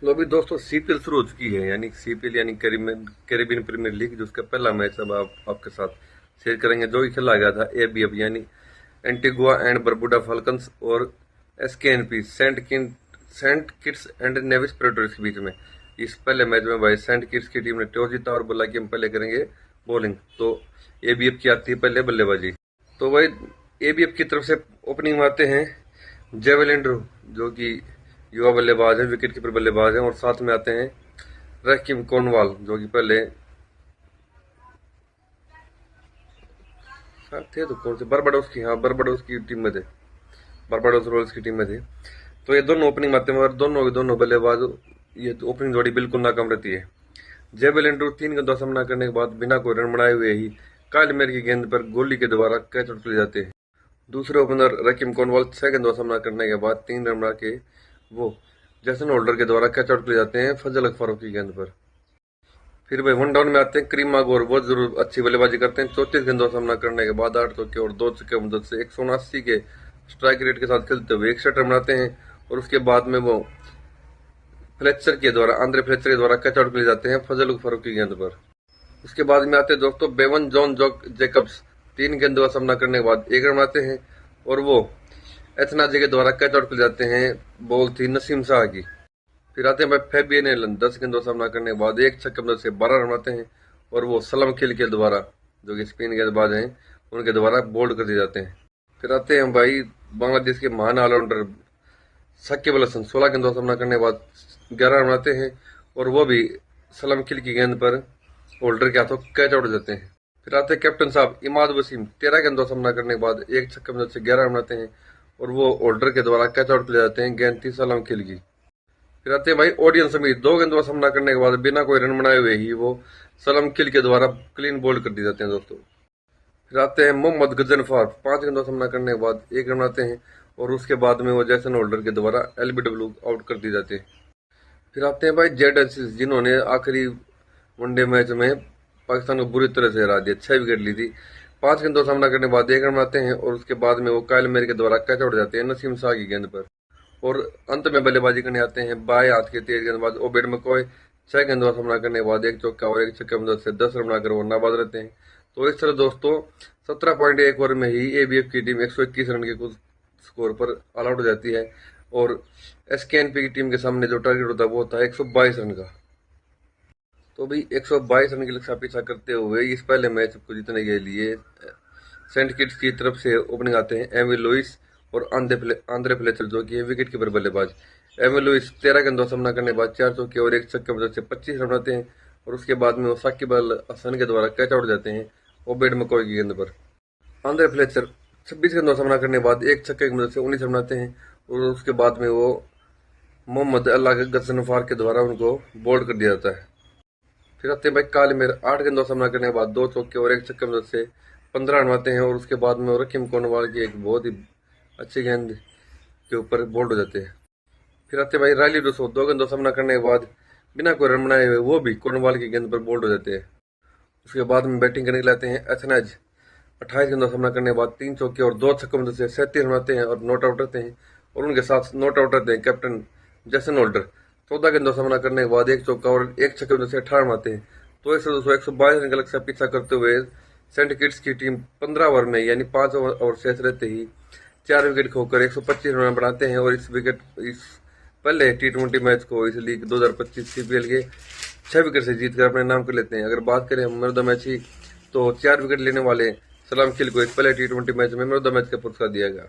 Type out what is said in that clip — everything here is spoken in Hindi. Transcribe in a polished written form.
तो अभी दोस्तों सीपीएल शुरू हो चुकी है, यानी सीपीएल यानी कैरेबियन प्रीमियर लीग, जो उसका पहला मैच अब आपके साथ शेयर करेंगे, जो कि खेला गया था एबीएफ यानी एंटीगुआ एंड बरबुडा फाल्कन्स और एसकेएनपी सेंट किट्स एंड नेविस प्रेटोरिस के बीच में। इस पहले मैच में भाई सेंट किट्स की टीम ने टॉस जीता और बोला कि हम पहले करेंगे बॉलिंग, तो एबीएफ की आती है पहले बल्लेबाजी। तो भाई एबीएफ की तरफ से ओपनिंग में आते हैं जेवेलिंडर, जो कि युवा बल्लेबाज है, विकेट कीपर बल्लेबाज है, और साथ में आते हैं रकीम कोनवाल, जो कि पहले थे तो कौन से बरबाडोस की, हाँ बरबाडोस की टीम में थे, बरबाडोस रॉयल्स की टीम में थे। तो ये दोनों ओपनिंग में आते हैं, मगर दोनों बल्लेबाज, ये तो ओपनिंग जोड़ी बिल्कुल नाकाम रहती है। जेवेलिंडर 3 गेंदों का सामना करने के बाद बिना कोई रन बनाए हुए ही काइल मेयर की गेंद पर गोली के द्वारा कैच आउट किए जाते हैं। दूसरे ओपनर रकीम कोनवाल 6 गेंदों का सामना करने के बाद 3 रन बना के वो जैसन होल्डर के द्वारा कैच आउट किए जाते हैं फजल फारूक की गेंद पर। फिर भाई वन डाउन में आते हैं करीम मागोर, बहुत जरूर अच्छी बल्लेबाजी करते हैं। 34 गेंदों का सामना करने के बाद 8 चौके और 2 छक्के मदद से 179 के स्ट्राइक रेट के साथ खेलते हुए 61 रन बनाते हैं, और उसके बाद में वो आंद्रे फ्लेचर के द्वारा कैच आउट किए जाते हैं फजल फारूक की गेंद पर। उसके बाद में आते हैं दोस्तों बेवन जॉन जैकब्स, 3 गेंदों का सामना करने के बाद 1 रन बनाते हैं, और वो एथनाजे के द्वारा कैच आउट किए जाते हैं। बॉल थी नसीम शाह की। फिर आते हैं भाई फेबियन एलन, 10 गेंदों का सामना करने के बाद 1 छक्के से 12 रन बनाते हैं, और वो सलम खिल के द्वारा, जो कि स्पिन गेंदबाज हैं, उनके द्वारा बोल्ड कर दिए जाते हैं। फिर आते हैं भाई बांग्लादेश के महान ऑलराउंडर साकिब अल हसन, 16 गेंदों का सामना करने के बाद 11 रन बनाते हैं, और वो भी सलम खिल की गेंद पर होल्डर के हाथों कैच आउट हो जाते हैं। फिर आते हैं कैप्टन साहब इमाद वसीम, 13 गेंदों का सामना करने के बाद 1 छक्के से 11 रन बनाते हैं, और वो होल्डर के द्वारा कैच आउट किए जाते हैं। गेंद थी सलम खिल की। फिर आते हैं भाई ओडियन समीर, 2 गेंदों का सामना करने के बाद बिना कोई रन बनाए हुए ही वो सलम खिल के द्वारा क्लीन बोल्ड कर दिए जाते हैं दोस्तों। फिर आते हैं मोहम्मद गजनफार, 5 गेंदों का सामना करने के बाद 1 रन बनाते हैं, और उसके बाद में वो जैसन होल्डर के द्वारा एलबीडब्ल्यू आउट कर दिए जाते हैं। फिर आते हैं भाई जेड एंसिस, जिन्होंने आखिरी वनडे मैच में पाकिस्तान को बुरी तरह से हरा दिया, 6 विकेट ली थी। 5 गेंदों का सामना करने के बाद 1 रन बनाते हैं, और उसके बाद में वो काइल मेयर के द्वारा कैच आउट हो जाते हैं नसीम शाह की गेंद पर। और अंत में बल्लेबाजी करने आते हैं बाएं हाथ के तेज गेंदबाज ओबेड मकोय, 6 गेंदों का सामना करने के बाद 1 चौका और 1 छक्के मदद से 10 रन बनाकर वो नाबाद रहते हैं। तो इस तरह दोस्तों 17.1 ओवर में ही एबीएफ की टीम 121 रन के कुल स्कोर पर ऑल आउट हो जाती है, और एसकेएनपी की टीम के सामने जो टारगेट होता है वो होता है 122 रन का। तो भी 122 रन के लक्ष्य पीछा करते हुए इस पहले मैच को जीतने के लिए सेंट किट्स की तरफ से ओपनिंग आते हैं एमी लुइस और आंद्रे फ्लेचर, जो कि विकेट कीपर बल्लेबाज। एमी लुइस 13 गेंदों का सामना करने के बाद 4 चौके और 1 छक्के मदद से 25 रन बनाते हैं, और उसके बाद में वो साकिब अल हसन के द्वारा कैच आउट जाते हैं ओबेड मकोय की गेंद पर। आंद्रे फ्लेचर 26 गेंदों का सामना करने के बाद 1 छक्के की मदद से 19 रन बनाते हैं, और उसके बाद में वो मोहम्मद अल्लाह गजनफार के द्वारा उनको बोल्ड कर दिया जाता है। फिर आते हैं भाई काले मेर, 8 गेंदों का सामना करने के बाद 2 चौके और 1 छक्के मदद से 15 रन बनाते हैं, और उसके बाद में रकीम कोनवाल की एक बहुत ही अच्छी गेंद के ऊपर बोल्ड हो जाते हैं। फिर आते हैं भाई रायली रूसो, 2 गेंदों का सामना करने के बाद बिना कोई रन बनाए हुए वो भी कोनवाल की गेंद पर बोल्ड हो जाते हैं। उसके बाद में बैटिंग करने के लिए आते हैं एथनाज, 28 गेंदों का सामना करने के बाद 3 चौके और 2 छक्के मदद से 37 रन बनाते हैं और नॉट आउट रहते हैं, और उनके साथ नॉट आउट रहते हैं कैप्टन जैसन होल्डर। 14 गेंदों का सामना करने के बाद 1 चौका और 1 छक्के मदद से 18 रन बनाते हैं। तो इस दोस्तों 122 रन का लक्ष्य पीछा करते हुए सेंट किट्स की टीम 15 ओवर में यानी 5 ओवर शेष रहते ही 4 विकेट खोकर 125 रन बनाते हैं, और इस पहले T20 मैच को इस लीग 2025 सीपीएल के 6 विकेट से जीतकर अपने नाम कर लेते हैं। अगर बात करें मैन ऑफ द मैच की, तो 4 विकेट लेने वाले सलाम खिल को इस पहले T20 मैच में मैन ऑफ द मैच का पुरस्कार दिया गया।